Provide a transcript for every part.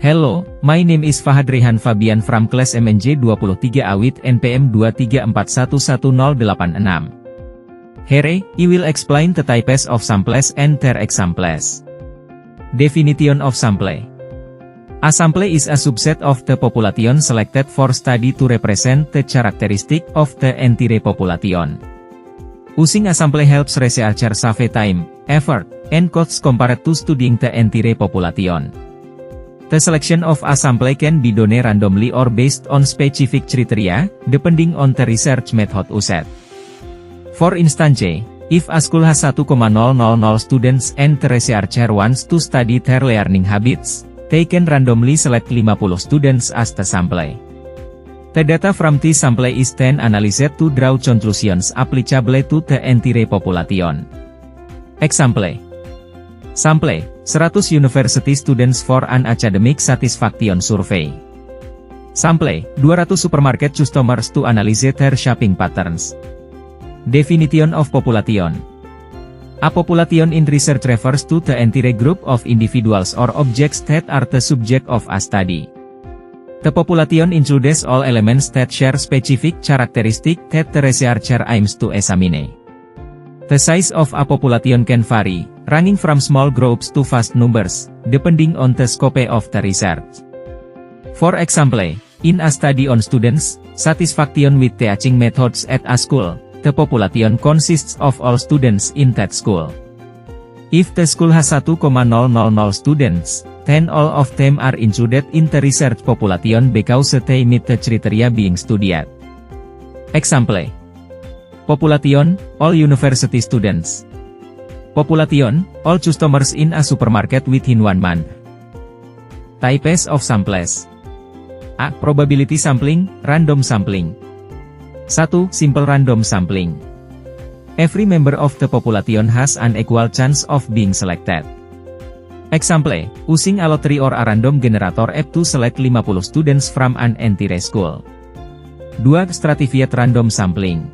Hello, my name is Fahad Rehan Fabian from class MNJ 23 AWIT NPM 234111086. Here, I will explain the types of samples and their examples. Definition of sample. A sample is a subset of the population selected for study to represent the characteristic of the entire population. Using a sample helps researchers save time, effort, and costs compared to studying the entire population. The selection of a sample can be done randomly or based on specific criteria, depending on the research method used. For instance, if a school has 1,000 students and the researcher wants to study their learning habits, they can randomly select 50 students as the sample. The data from this sample is then analyzed to draw conclusions applicable to the entire population. Example. Sample, 100 university students for an academic satisfaction survey. Sample, 200 supermarket customers to analyze their shopping patterns. Definition of population. A population in research refers to the entire group of individuals or objects that are the subject of a study. The population includes all elements that share specific characteristics that the researcher aims to examine. The size of a population can vary, ranging from small groups to vast numbers, depending on the scope of the research. For example, in a study on students' satisfaction with teaching methods at a school, the population consists of all students in that school. If the school has 1,000 students, then all of them are included in the research population because they meet the criteria being studied. Example. Population, all university students. Population, all customers in a supermarket within 1 month. Types of samples. A. Probability sampling, random sampling. 1. Simple random sampling. Every member of the population has an equal chance of being selected. Example, using a lottery or a random generator app to select 50 students from an entire school. 2. Stratified random sampling.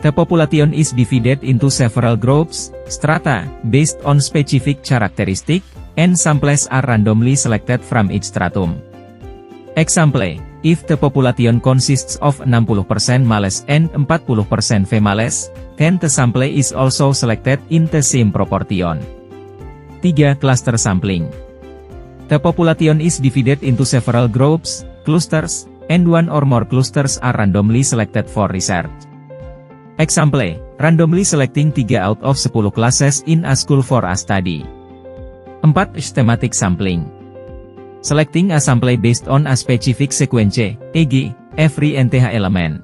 The population is divided into several groups, strata, based on specific characteristics, and samples are randomly selected from each stratum. Example, if the population consists of 60% males and 40% females, then the sample is also selected in the same proportion. 3. Cluster sampling. The population is divided into several groups, clusters, and 1 or more clusters are randomly selected for research. Example, randomly selecting 3 out of 10 classes in a school for a study. 4. Thematic sampling. Selecting a sample based on a specific sequence, e.g., every nth element.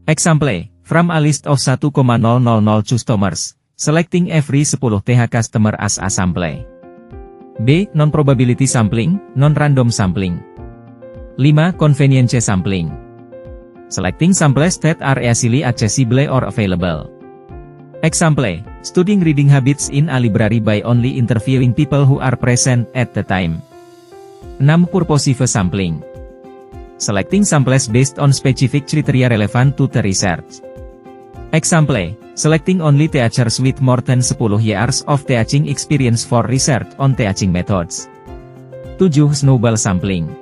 Example, from a list of 1,000 customers, selecting every 10th customer as a sample. B. Non-probability sampling, non-random sampling. 5. Convenience sampling. Selecting samples that are easily accessible or available. Example, studying reading habits in a library by only interviewing people who are present at the time. 6. Purposive sampling. Selecting samples based on specific criteria relevant to the research. Example, selecting only teachers with more than 10 years of teaching experience for research on teaching methods. 7. Snowball sampling.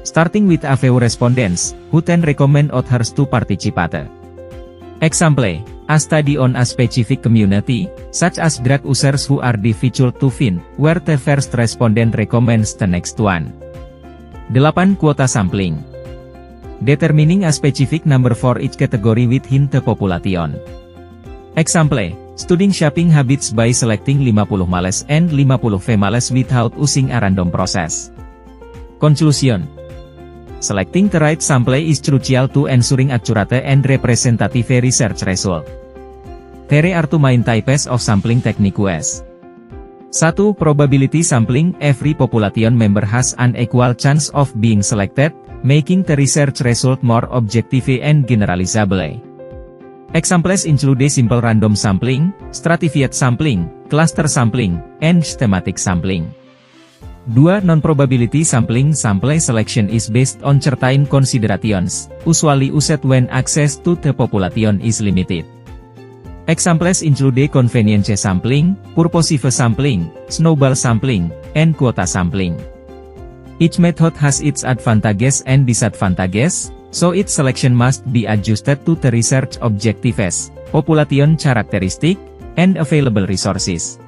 Starting with a few respondents, who then recommend others to participate. Example, a study on a specific community, such as drug users who are difficult to find, where the first respondent recommends the next one. 8. Quota sampling. Determining a specific number for each category within the population. Example, studying shopping habits by selecting 50 males and 50 females without using a random process. Conclusion. Selecting the right sample is crucial to ensuring accurate and representative research result. There are 2 main types of sampling techniques. 1. Probability sampling. Every population member has an equal chance of being selected, making the research result more objective and generalizable. Examples include simple random sampling, stratified sampling, cluster sampling, and thematic sampling. 2. Non-probability sampling. Sample selection is based on certain considerations, usually used when access to the population is limited. Examples include convenience sampling, purposive sampling, snowball sampling, and quota sampling. Each method has its advantages and disadvantages, so its selection must be adjusted to the research objectives, population characteristic, and available resources.